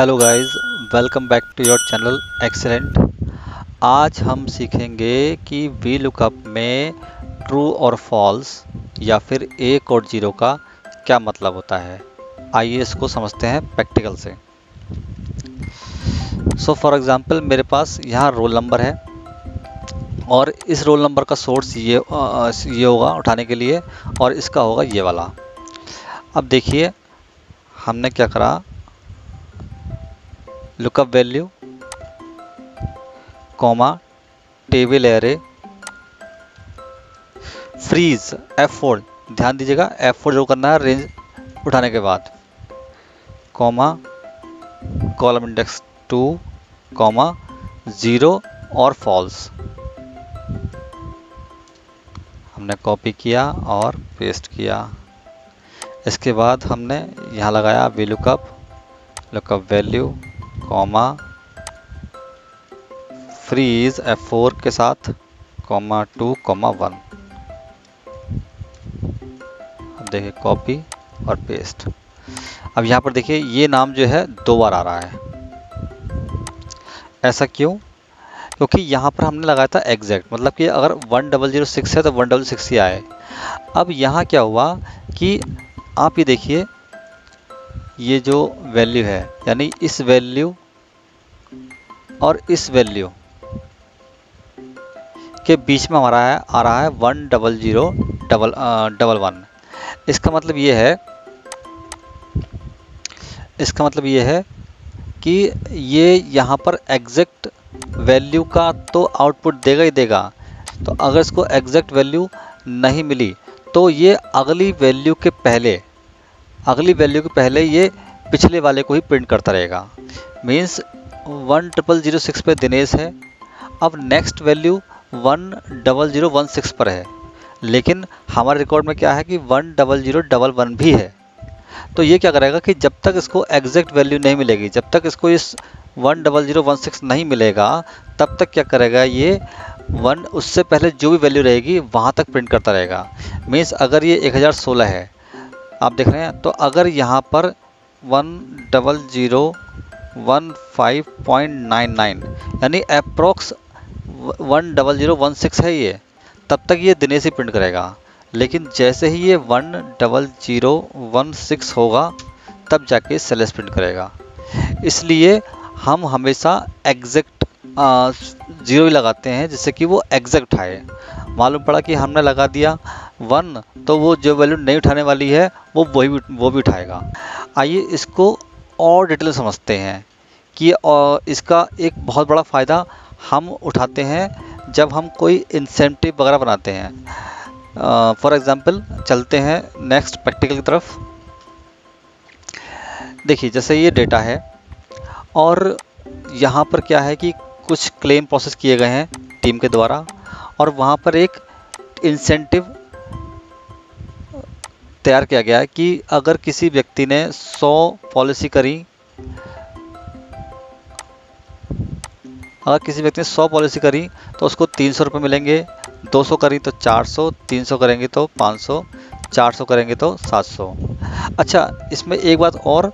Hello guys, welcome back to your channel Excellent. आज हम सीखेंगे कि वी लुकअप में ट्रू और फॉल्स या फिर एक और जीरो का क्या मतलब होता है। आइए इसको समझते हैं प्रैक्टिकल से। सो फॉर एग्जांपल मेरे पास यहाँ रोल नंबर है और इस रोल नंबर का सोर्स ये होगा उठाने के लिए और इसका होगा ये वाला। अब देखिए हमने क्या करा, lookup value comma table array freeze F4, ध्यान दीजिएगा F4 जो करना है रेंज उठाने के बाद, कॉमा कॉलम इंडेक्स 2 कॉमा 0 और फॉल्स। हमने कॉपी किया और पेस्ट किया। इसके बाद हमने यहाँ लगाया VLOOKUP value comma freeze F4 के साथ कॉमा 2 कॉमा 1। अब देखिए कॉपी और पेस्ट। अब यहाँ पर देखिए ये नाम जो है 2 बार आ रहा है। ऐसा क्यों? क्योंकि यहाँ पर हमने लगाया था एग्जैक्ट, मतलब कि अगर 1006 है तो 1006 ही आए। अब यहाँ क्या हुआ कि आप ये देखिए ये जो वैल्यू है यानी इस वैल्यू और इस वैल्यू के बीच में हमारा आ रहा है 10011। इसका मतलब ये है कि ये यहाँ पर एग्जैक्ट वैल्यू का तो आउटपुट देगा ही देगा। तो अगर इसको एग्जैक्ट वैल्यू नहीं मिली तो ये अगली वैल्यू के पहले ये पिछले वाले को ही प्रिंट करता रहेगा। मीन्स 1006 पे दिनेश है, अब नेक्स्ट वैल्यू 10016 पर है, लेकिन हमारे रिकॉर्ड में क्या है कि 10011 भी है। तो ये क्या करेगा कि जब तक इसको एग्जैक्ट वैल्यू नहीं मिलेगी, जब तक इसको इस 10016 नहीं मिलेगा, तब तक क्या करेगा ये उससे पहले जो भी वैल्यू रहेगी वहाँ तक प्रिंट करता रहेगा। मीन्स अगर ये 1016 है, आप देख रहे हैं, तो अगर यहाँ पर 10015.99 यानी अप्रोक्स 10016 है ये, तब तक ये दिनेश ही प्रिंट करेगा। लेकिन जैसे ही ये 10016 होगा तब जाके सेलेस प्रिंट करेगा। इसलिए हम हमेशा एग्जैक्ट जीरो ही लगाते हैं जिससे कि वो एग्जैक्ट आए। मालूम पड़ा कि हमने लगा दिया 1 तो वो जो वैल्यू नहीं उठाने वाली है वो भी उठाएगा। आइए इसको और डिटेल समझते हैं कि इसका एक बहुत बड़ा फ़ायदा हम उठाते हैं जब हम कोई इंसेंटिव वगैरह बनाते हैं। फॉर एग्जांपल चलते हैं नेक्स्ट प्रैक्टिकल की तरफ। देखिए जैसे ये डेटा है और यहाँ पर क्या है कि कुछ क्लेम प्रोसेस किए गए हैं टीम के द्वारा, और वहाँ पर एक इंसेंटिव तैयार किया गया है कि अगर किसी व्यक्ति ने 100 पॉलिसी करी, तो उसको 300 रुपये मिलेंगे, 200 करी तो 400, 300 करेंगे तो 500, 400 करेंगे तो 700। अच्छा, इसमें एक बात और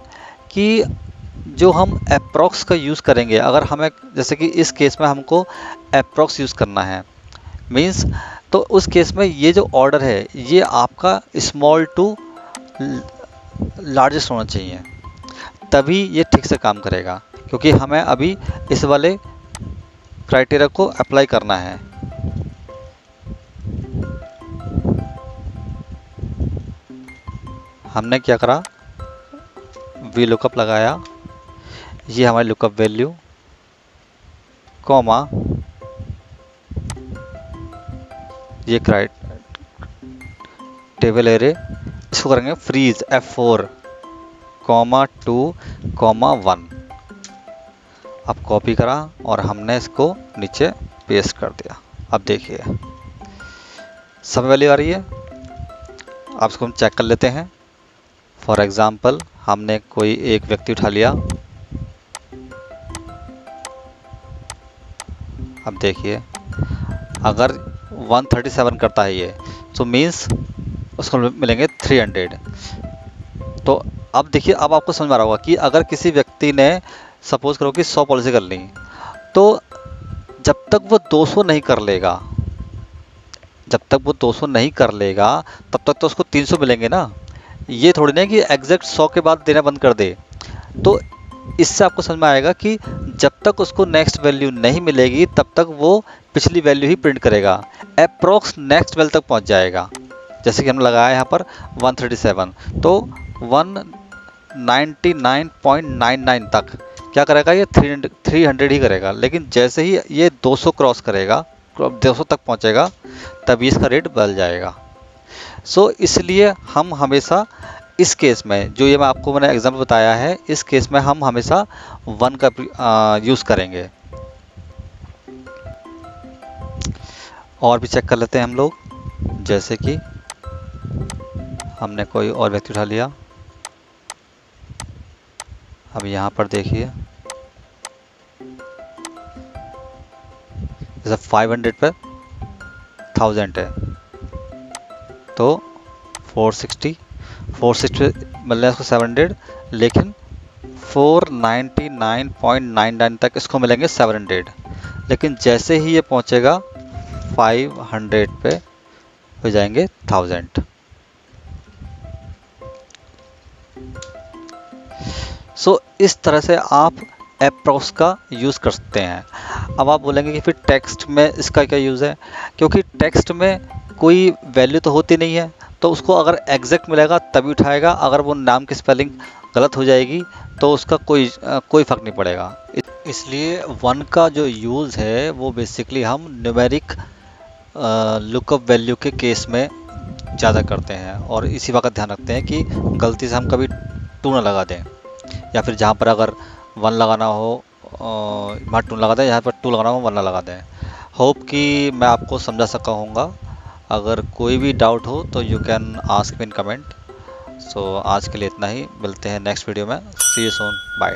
कि जो हम अप्रॉक्स का यूज़ करेंगे, अगर हमें जैसे कि इस केस में हमको अप्रॉक्स यूज़ करना है, मीन्स तो उस केस में ये जो ऑर्डर है ये आपका स्मॉल टू लार्जेस्ट होना चाहिए, तभी ये ठीक से काम करेगा। क्योंकि हमें अभी इस वाले क्राइटेरिया को अप्लाई करना है। हमने क्या करा, वी लुकअप लगाया, ये हमारी लुकअप वैल्यू कॉमा ये टेबल एरे, इसको करेंगे फ्रीज F4 कॉमा 2 कॉमा 1। अब कॉपी करा और हमने इसको नीचे पेस्ट कर दिया। अब देखिए सब वैल्यू आ रही है। अब इसको हम चेक कर लेते हैं। फॉर एग्जांपल हमने कोई एक व्यक्ति उठा लिया। अब देखिए अगर 137 करता है ये, तो मीन्स उसको मिलेंगे 300। तो अब देखिए, अब आपको समझ में आ रहा होगा कि अगर किसी व्यक्ति ने सपोज करो कि 100 पॉलिसी कर ली, तो जब तक वो 200 नहीं कर लेगा, जब तक वो 200 नहीं कर लेगा तब तक तो उसको 300 मिलेंगे ना। ये थोड़ी ना कि एग्जैक्ट 100 के बाद देना बंद कर दे। तो इससे आपको समझ में आएगा कि जब तक उसको नेक्स्ट वैल्यू नहीं मिलेगी तब तक वो पिछली वैल्यू ही प्रिंट करेगा, अप्रोक्स नेक्स्ट वैल्यू तक पहुंच जाएगा। जैसे कि हमने लगाया यहाँ पर 137, तो 199.99 तक क्या करेगा, ये 300 ही करेगा। लेकिन जैसे ही ये 200 क्रॉस करेगा, 200 तक पहुंचेगा, तभी इसका रेट बढ़ जाएगा। सो इसलिए हम हमेशा इस केस में, जो ये मैंने एग्जाम्पल बताया है, इस केस में हम हमेशा 1 का यूज़ करेंगे। और भी चेक कर लेते हैं हम लोग। जैसे कि हमने कोई और व्यक्ति उठा लिया, अब यहाँ पर देखिए जैसे 500 पर 1000 है, तो 460 मिलना है इसको 700, लेकिन 499.99 तक इसको मिलेंगे 700। लेकिन जैसे ही ये पहुंचेगा 500 पे हो जाएंगे 1000। सो इस तरह से आप अप्रोक्स का यूज़ कर सकते हैं। अब आप बोलेंगे कि फिर टेक्स्ट में इसका क्या यूज़ है, क्योंकि टेक्स्ट में कोई वैल्यू तो होती नहीं है, तो उसको अगर एग्जैक्ट मिलेगा तभी उठाएगा। अगर वो नाम की स्पेलिंग गलत हो जाएगी तो उसका कोई फ़र्क नहीं पड़ेगा। इसलिए 1 का जो यूज़ है वो बेसिकली हम न्यूमेरिक लुकअप वैल्यू के केस में ज़्यादा करते हैं, और इसी बात का ध्यान रखते हैं कि गलती से हम कभी 2 ना लगा दें, या फिर जहाँ पर अगर 1 लगाना हो वहाँ 2 लगा दें, यहाँ पर 2 लगाना हो 1 ना लगा दें। होप कि मैं आपको समझा सका हूँगा। अगर कोई भी डाउट हो तो you can ask me in comment. So आज के लिए इतना ही, मिलते हैं नेक्स्ट वीडियो में। सी यू सून, बाय।